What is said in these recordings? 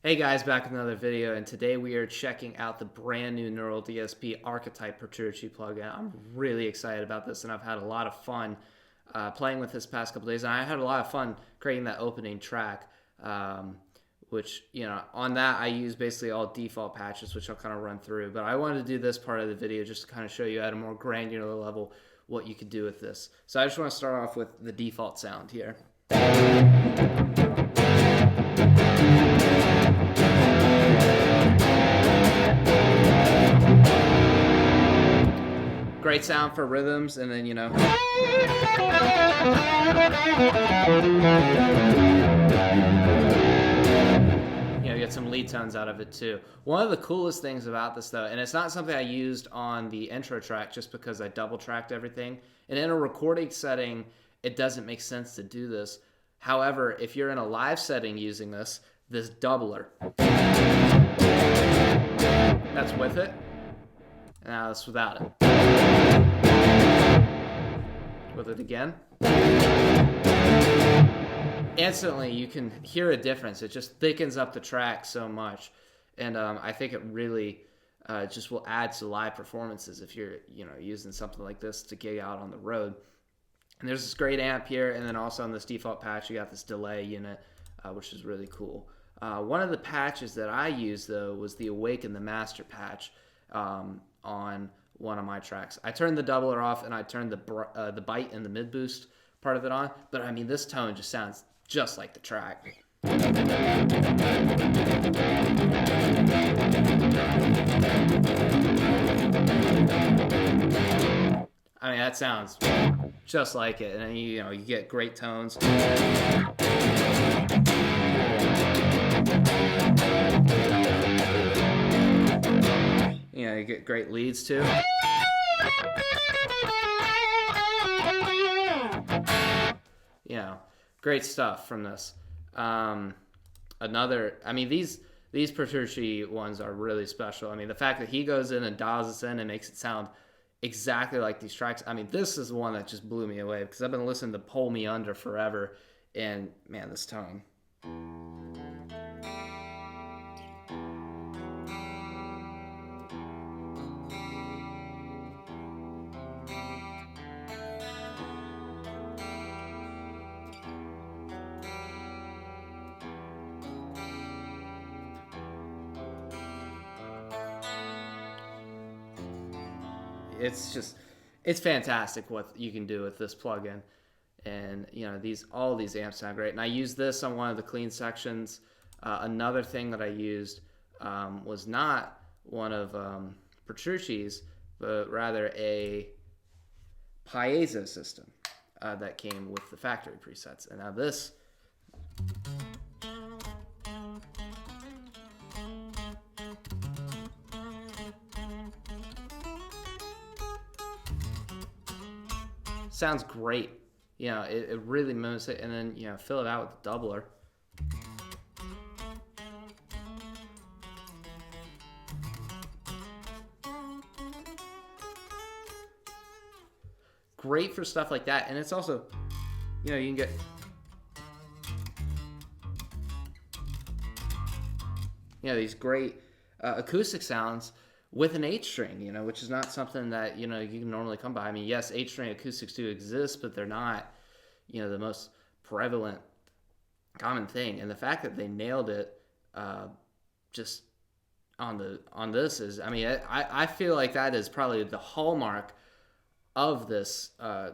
Hey guys, back with another video, and today we are checking out the brand new Neural DSP Archetype Petrucci plugin. I'm really excited about this, and I've had a lot of fun playing with this past couple days, and I had a lot of fun creating that opening track, which, on that I use basically all default patches, which I'll kind of run through. But I wanted to do this part of the video just to kind of show you at a more granular level what you could do with this. So I just want to start off with the default sound here. Great sound for rhythms, and then, get some lead tones out of it too. One of the coolest things about this though, and it's not something I used on the intro track just because I double tracked everything, and in a recording setting, it doesn't make sense to do this. However, if you're in a live setting using this doubler, that's with it. Now that's without it. With it again. Instantly, you can hear a difference. It just thickens up the track so much. And I think it really just will add to live performances if you're using something like this to gig out on the road. And there's this great amp here, and then also on this default patch, you got this delay unit, which is really cool. One of the patches that I used, though, was the Awaken the Master patch on one of my tracks. I turned the doubler off, and I turned the bite and the mid boost part of it on. But I mean, this tone just sounds just like the track. I mean, that sounds just like it, and you get great tones. You get great leads too. Great stuff from this. These Petrucci ones are really special. I mean, the fact that he goes in and dials this in and makes it sound exactly like these tracks. I mean, this is one that just blew me away because I've been listening to Pull Me Under forever, and man, this tone. It's fantastic what you can do with this plugin, and all these amps sound great. And I used this on one of the clean sections. Another thing that I used was not one of Petrucci's, but rather a piezo system that came with the factory presets. And now this. Sounds great. It really mimics it, and then fill it out with the doubler. Great for stuff like that, and it's also, you can get these great acoustic sounds with an H string, which is not something that, you can normally come by. I mean, yes, H string acoustics do exist, but they're not, the most prevalent common thing. And the fact that they nailed it just on this is, I mean, I feel like that is probably the hallmark of this whole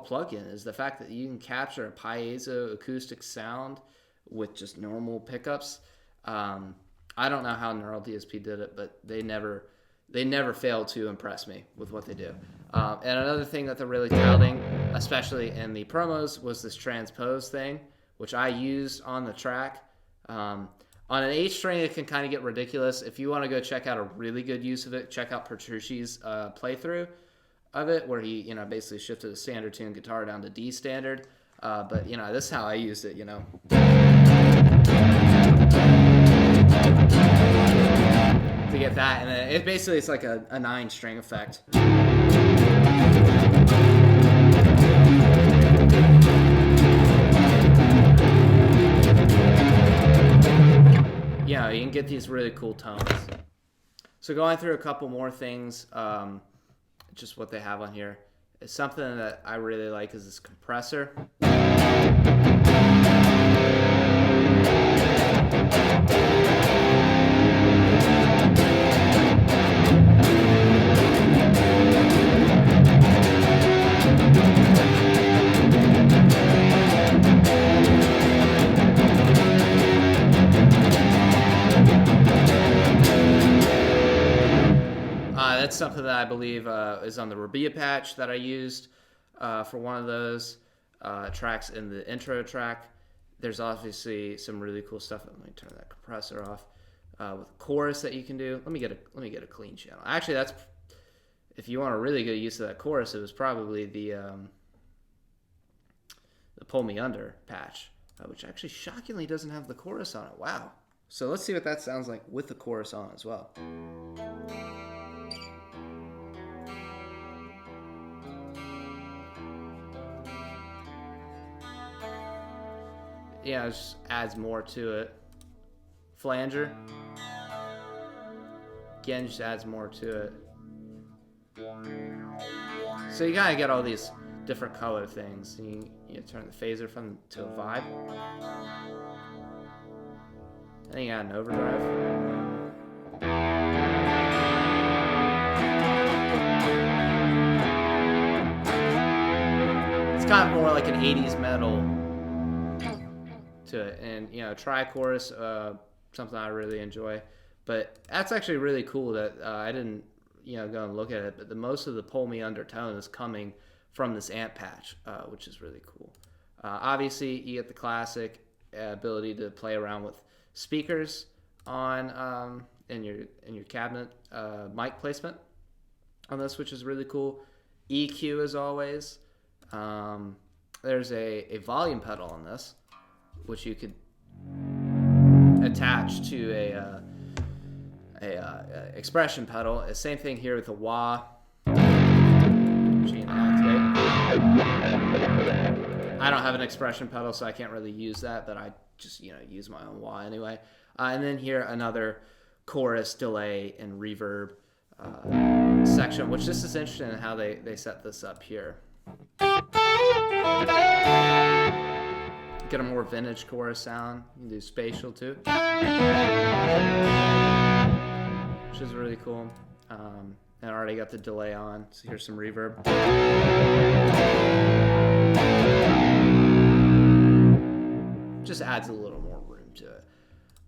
plugin, is the fact that you can capture a piezo acoustic sound with just normal pickups. I don't know how Neural DSP did it, but they never fail to impress me with what they do. And another thing that they're really touting, especially in the promos, was this Transpose thing, which I used on the track. On an H string, it can kind of get ridiculous. If you want to go check out a really good use of it, check out Petrucci's playthrough of it, where he basically shifted a standard tune guitar down to D standard. But this is how I used it. To get that, and then it's like a 9-string effect. get these really cool tones. So going through a couple more things, just what they have on here. It's something that I really like is this compressor. That's something that I believe is on the Reverb patch that I used for one of those tracks in the intro track. There's obviously some really cool stuff. Let me turn that compressor off with a chorus that you can do. Let me get a clean channel. Actually, that's if you want a really good use of that chorus, it was probably the Pull Me Under patch, which actually shockingly doesn't have the chorus on it. Wow. So let's see what that sounds like with the chorus on as well. Yeah, it just adds more to it. Flanger. Again, just adds more to it. So you gotta get all these different color things. You turn the phaser to a vibe. Then you add an overdrive. It's kind of more like an 80s metal to it, and tri-chorus, something I really enjoy. But that's actually really cool that I didn't go and look at it, but most of the Pull Me Under tone is coming from this amp patch, which is really cool. Obviously you get the classic ability to play around with speakers on in your cabinet mic placement on this, which is really cool. EQ as always. There's a volume pedal on this, which you could attach to a expression pedal. Same thing here with the wah. I don't have an expression pedal, so I can't really use that, but I just use my own wah anyway. And then here another chorus, delay, and reverb section, which this is interesting in how they set this up here. Get a more vintage chorus sound. You can do spatial too, which is really cool. And I already got the delay on, so here's some reverb. Just adds a little more room to it.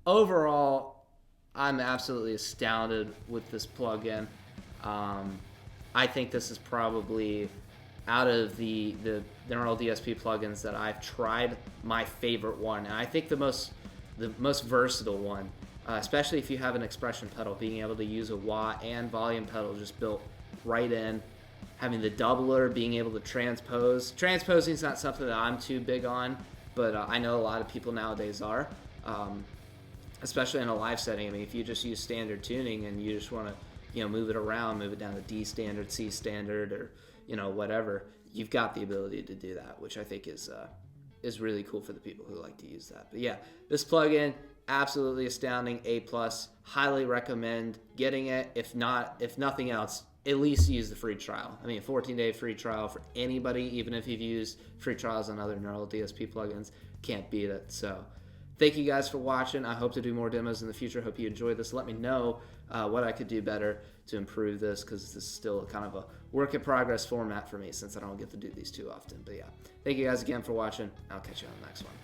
Overall, I'm absolutely astounded with this plugin. I think this is probably, out of the neural DSP plugins that I've tried, my favorite one, and I think the most versatile one, especially if you have an expression pedal, being able to use a wah and volume pedal just built right in, having the doubler, being able to transpose. Transposing is not something that I'm too big on, but I know a lot of people nowadays are, especially in a live setting. I mean, if you just use standard tuning and you just want to move it around, move it down to D standard, C standard, or whatever, you've got the ability to do that, which I think is really cool for the people who like to use that. But yeah, this plugin, absolutely astounding, A+. Highly recommend getting it. If nothing else, at least use the free trial. I mean, a 14-day free trial for anybody, even if you've used free trials on other neural DSP plugins, can't beat it. So thank you guys for watching. I hope to do more demos in the future. Hope you enjoyed this. Let me know what I could do better to improve this, because this is still kind of a work in progress format for me, since I don't get to do these too often. But yeah, thank you guys again for watching. I'll catch you on the next one.